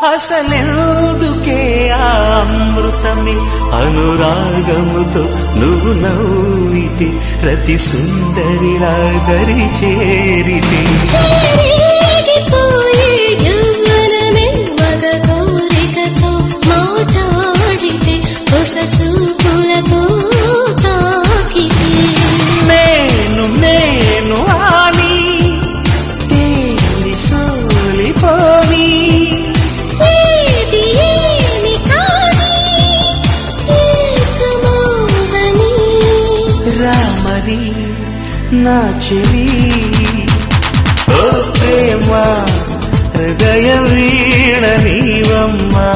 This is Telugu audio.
అసలెందుకే ఆ అమృతమే అనురాగముతో నువ్వు నవ్వితే రతి సుందరిలా దరి చేరితే కోరికతో మాట్లాడితే కొస చూపులతో తాకితే నేను నేను అని తేలి సోలిపోని రామరి నా చెలి ఓ ప్రేమ హృదయ వీణ నీవమ్మా.